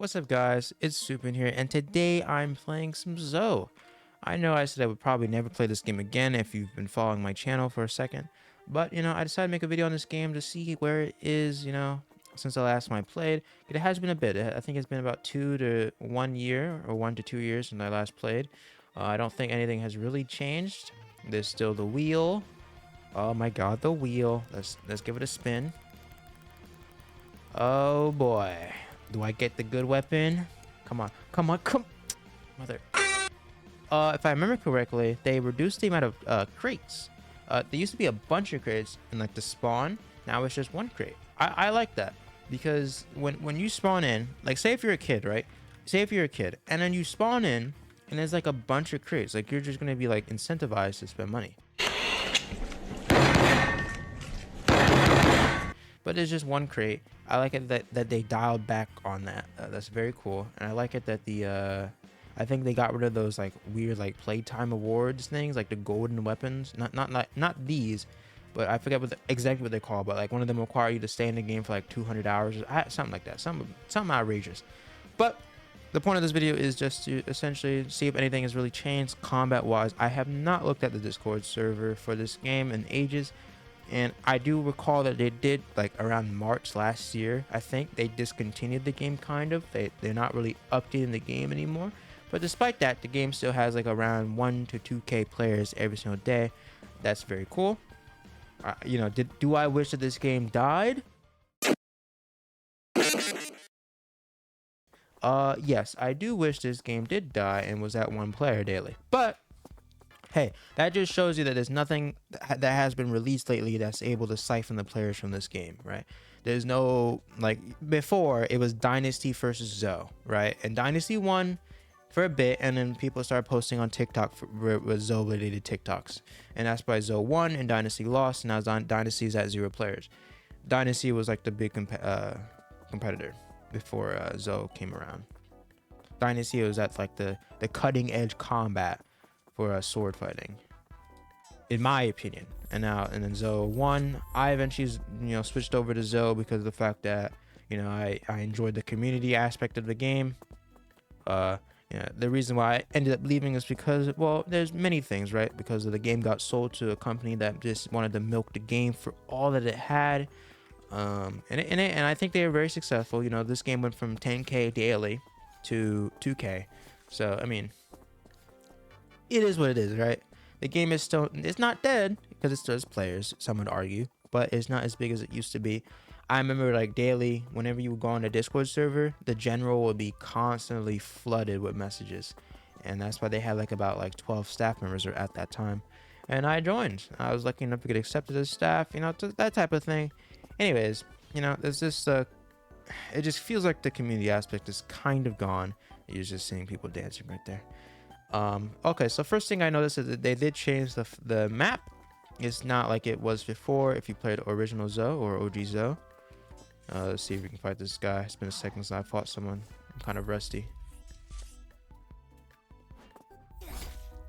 What's up guys, it's Supin here, and today I'm playing some Zo. I know I said I would probably never play this game again if you've been following my channel for a second, but I decided to make a video on this game to see where it is, since the last time I played. It has been a bit. I think it's been about 2 to 1 year, or 1 to 2 years since I last played. I don't think anything has really changed. There's still the wheel. Oh my god, the wheel. Let's give it a spin. Oh boy. Do I get the good weapon? Come on, come on, come. Mother. If I remember correctly, they reduced the amount of crates. There used to be a bunch of crates in like the spawn. Now it's just one crate. I like that because when you spawn in, like say if you're a kid, right? Say if you're a kid and then you spawn in and there's like a bunch of crates, like you're just gonna be like incentivized to spend money. But it's just one crate. I like it that they dialed back on that. That's very cool. And I like it that I think they got rid of those like weird like playtime awards things, like the golden weapons. Not these, but I forget exactly what they're called. But like one of them require you to stay in the game for like 200 hours, something like that. Something outrageous. But the point of this video is just to essentially see if anything has really changed combat-wise. I have not looked at the Discord server for this game in ages. And I do recall that they did, like around March last year, I think they discontinued the game kind of. They're not really updating the game anymore. But despite that, the game still has like around 1 to 2K players every single day. That's very cool. Do I wish that this game died? Yes, I do wish this game did die and was at 1 player daily. But hey, that just shows you that there's nothing that has been released lately that's able to siphon the players from this game, right? There's no, like, before, it was Dynasty versus Zo, right? And Dynasty won for a bit, and then people started posting on TikTok with Zo-related TikToks. And that's why Zo won, and Dynasty lost, and now Dynasty's at 0 players. Dynasty was, like, the big competitor before Zo came around. Dynasty was at, like, the cutting-edge combat for sword fighting, in my opinion. And then Zo won. I eventually switched over to Zo because of the fact that I enjoyed the community aspect of the game. The reason why I ended up leaving is because, well, there's many things, right? Because the game got sold to a company that just wanted to milk the game for all that it had. And I think they were very successful. This game went from 10K daily to 2K. So I mean, it is what it is, right? The game is still, it's not dead because it still has players, some would argue, but it's not as big as it used to be. I remember like daily, whenever you would go on a Discord server, the general would be constantly flooded with messages. And that's why they had like about like 12 staff members at that time. And I joined. I was lucky enough to get accepted as staff, that type of thing. Anyways, there's this, it just feels like the community aspect is kind of gone. You're just seeing people dancing right there. Okay, so first thing I noticed is that they did change the map. It's not like it was before if you played original Zo or OG Zo. Let's see if we can fight this guy. It's been a second since I fought someone. I'm kind of rusty.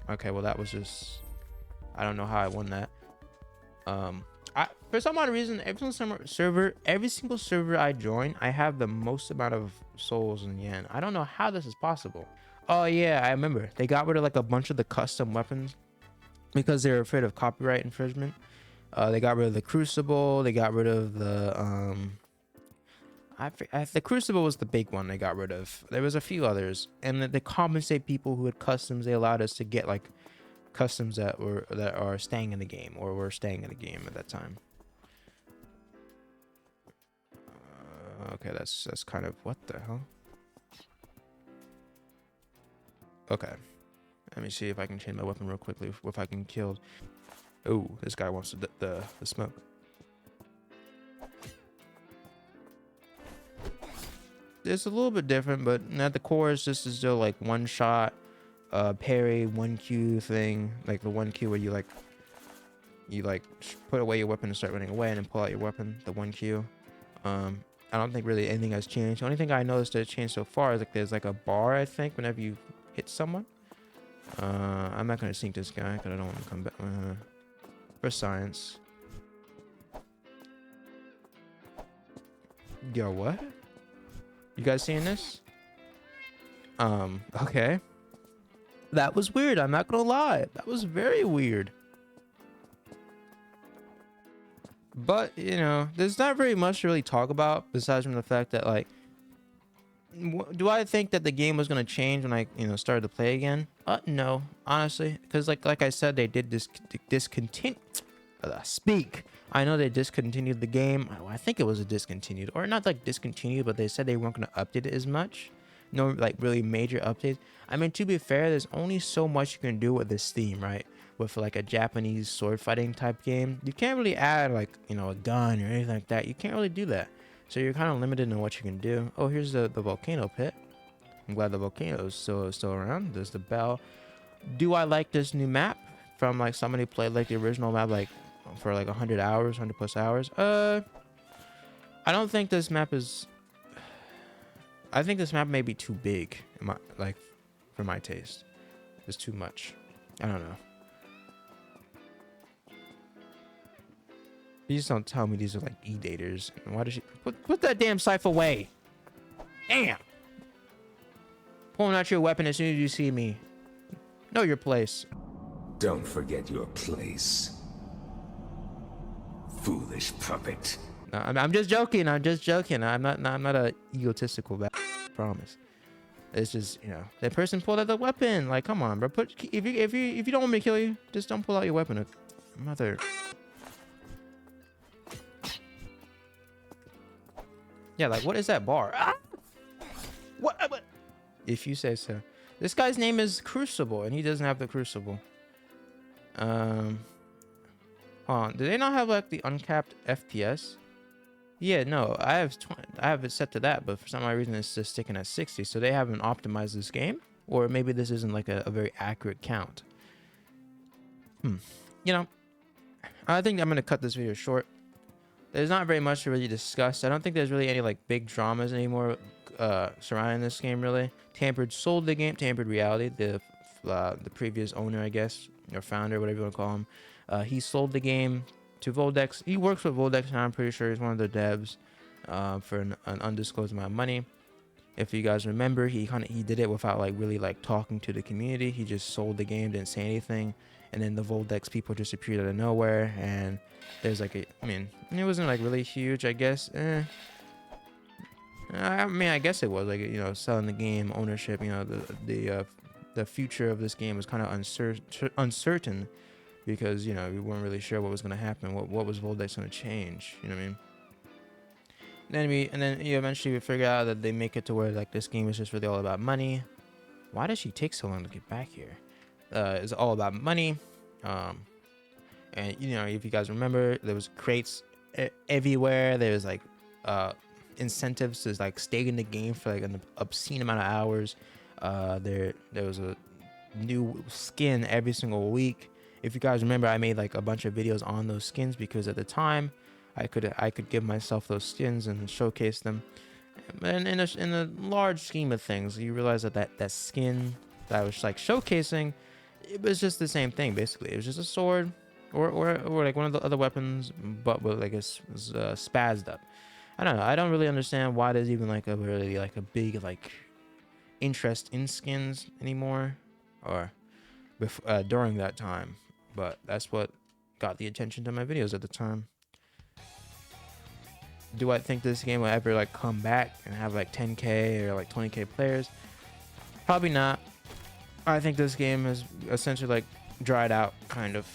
Okay, well that was just, I don't know how I won that. For some odd reason, every single server I join, I have the most amount of souls and yen. I don't know how this is possible. Oh yeah, I remember. They got rid of like a bunch of the custom weapons because they were afraid of copyright infringement. They got rid of the Crucible. They got rid of the the Crucible was the big one they got rid of. There was a few others, and they compensate people who had customs. They allowed us to get like customs that are staying in the game or were staying in the game at that time. Okay, that's kind of, what the hell. Okay, let me see if I can change my weapon real quickly, if I can kill. Oh, this guy wants the smoke. It's a little bit different, but at the core it's just still like one shot, parry, 1Q thing, like the 1Q where you put away your weapon and start running away and then pull out your weapon, the 1Q. I don't think really anything has changed. The only thing I noticed that changed so far is like there's like a bar, I think, whenever you hit someone. I'm not gonna sink this guy because I don't want to come back for science. Yo, what? You guys seeing this? Okay. That was weird. I'm not gonna lie. That was very weird. But, you know, there's not very much to really talk about besides from the fact that, like, do I think that the game was gonna change when I, you know, started to play again? No, honestly, because like I said, they did discontinue. Speak. I know they discontinued the game. I think it was a discontinued, or not like discontinued, but they said they weren't gonna update it as much. No, like really major updates. I mean, to be fair, there's only so much you can do with this theme, right? With like a Japanese sword fighting type game, you can't really add like, you know, a gun or anything like that. You can't really do that. So you're kind of limited in what you can do. Oh, here's the volcano pit. I'm glad the volcano is still around. There's the bell. Do I like this new map from like somebody played like the original map like for like 100 hours, 100 plus hours? I don't think this map is. I think this map may be too big, like for my taste. It's too much. I don't know. Please don't tell me these are like e-daters. Why does she put that damn scythe away? Damn! Pulling out your weapon as soon as you see me. Know your place. Don't forget your place. Foolish puppet. No, I'm just joking. I'm just joking. I'm not a egotistical bad. Promise. It's just, you know, that person pulled out the weapon. Like, come on, bro. If you don't want me to kill you, just don't pull out your weapon. Mother. Yeah, like, what is that bar? Ah! What? If you say so. This guy's name is Crucible, and he doesn't have the Crucible. Hold on. Do they not have like the uncapped FPS? Yeah, no. I have it set to that, but for some odd reason it's just sticking at 60. So they haven't optimized this game, or maybe this isn't like a very accurate count. You know, I think I'm gonna cut this video short. There's not very much to really discuss. I don't think there's really any like big dramas anymore surrounding this game really. Tampered sold the game, Tampered Reality, the previous owner, I guess, or founder, whatever you want to call him. He sold the game to Voldex. He works with Voldex now, I'm pretty sure he's one of the devs for an undisclosed amount of money. If you guys remember, he did it without like really like talking to the community. He just sold the game, didn't say anything, and then the Voldex people just appeared out of nowhere. And there's like I mean, it wasn't like really huge, I guess. I mean, I guess it was like, you know, selling the game, ownership. You know, the future of this game was kind of uncertain because, you know, we weren't really sure what was going to happen. What was Voldex going to change? You know what I mean? And then you eventually figure out that they make it to where like this game is just really all about money. Why does she take so long to get back here? It's all about money. And you know, if you guys remember, there was crates everywhere. There was like incentives to like stay in the game for like an obscene amount of hours. There was a new skin every single week. If you guys remember, I made like a bunch of videos on those skins because at the time I could give myself those skins and showcase them. And in a large scheme of things, you realize that skin that I was like showcasing, it was just the same thing basically. It was just a sword or like one of the other weapons, but with like was spazzed up. I don't know. I don't really understand why there's even like a really like a big like interest in skins anymore, or during that time. But that's what got the attention to my videos at the time. Do I think this game will ever like come back and have like 10k or like 20k players? Probably not. I think this game has essentially like dried out, kind of.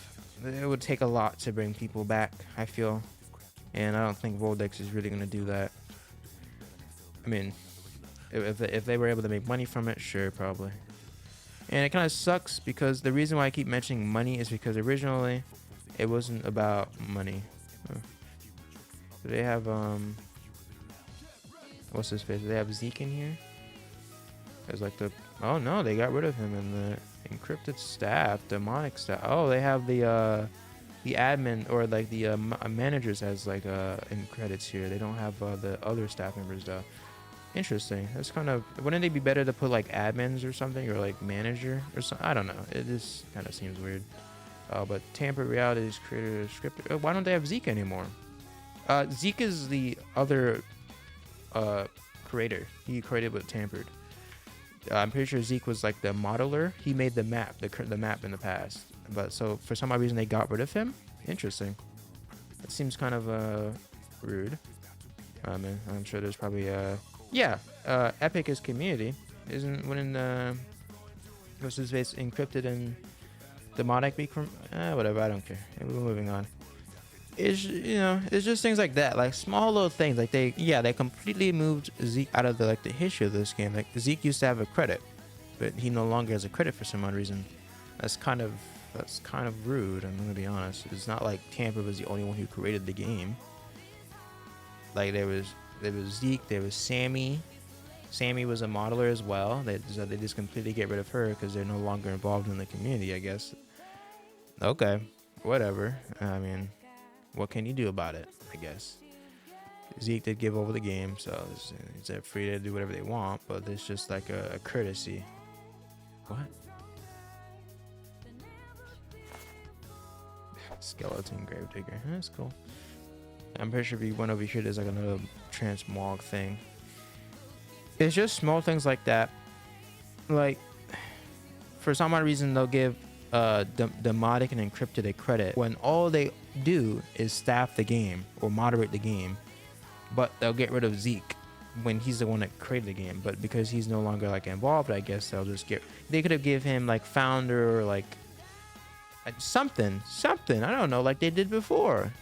It would take a lot to bring people back, I feel, and I don't think Voldex is really gonna do that. I mean, if they were able to make money from it, sure, probably. And it kind of sucks because the reason why I keep mentioning money is because originally it wasn't about money. Do they have what's his face? Do they have Zeke in here? There's like the oh no, they got rid of him in the encrypted staff, demonic staff. Oh, they have the admin or like the managers as like in credits here. They don't have the other staff members though. Interesting. That's kind of, wouldn't they be better to put like admins or something, or like manager or something? I don't know. It just kind of seems weird. But Tampered Reality's creator scripted. Why don't they have Zeke anymore? Zeke is the other creator. He created with Tampered. I'm pretty sure Zeke was like the modeler. He made the map, the map in the past. But so for some odd reason they got rid of him. Interesting. That seems kind of rude. I mean, I'm sure there's probably yeah. Epic is community, isn't when what's his face encrypted and demonic be whatever. I don't care. We're moving on. It's, you know, it's just things like that, like small little things. Like they completely moved Zeke out of the history of this game. Like Zeke used to have a credit, but he no longer has a credit for some odd reason. That's kind of rude. I'm gonna be honest. It's not like Tampa was the only one who created the game. Like there was Zeke, there was Sammy. Sammy was a modeler as well. They just completely get rid of her because they're no longer involved in the community, I guess. Okay, whatever. I mean, what can you do about it, I guess? Zeke did give over the game, so they're free to do whatever they want, but it's just like a courtesy. What? Skeleton gravedigger. That's cool. I'm pretty sure if you went over here, there's like another transmog thing. It's just small things like that. Like, for some odd reason, they'll give Demotic and Encrypted a credit when all they do is staff the game or moderate the game, but they'll get rid of Zeke when he's the one that created the game. But because he's no longer like involved, I guess they'll just they could have give him like founder or like something I don't know, like they did before.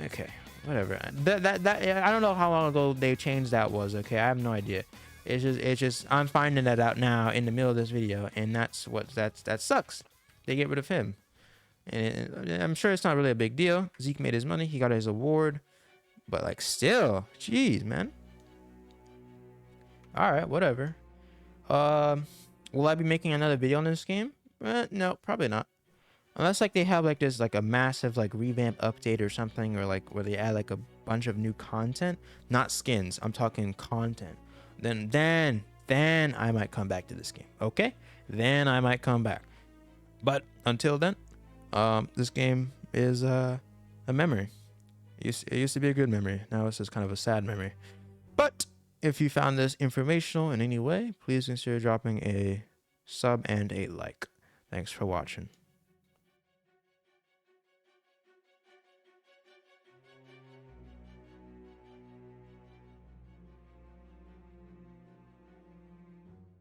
Okay, whatever. That I don't know how long ago they changed that was. Okay, I have no idea. It's just I'm finding that out now in the middle of this video, and that sucks. They get rid of him, and I'm sure it's not really a big deal. Zeke made his money, he got his award, but like still, jeez, man. All right, whatever. Will I be making another video on this game? No, probably not. Unless like they have like this like a massive like revamp update or something, or like where they add like a bunch of new content, not skins. I'm talking content. Then I might come back to this game. Okay, then I might come back. But until then, this game is a memory. It used to be a good memory. Now it's just kind of a sad memory. But if you found this informational in any way, please consider dropping a sub and a like. Thanks for watching.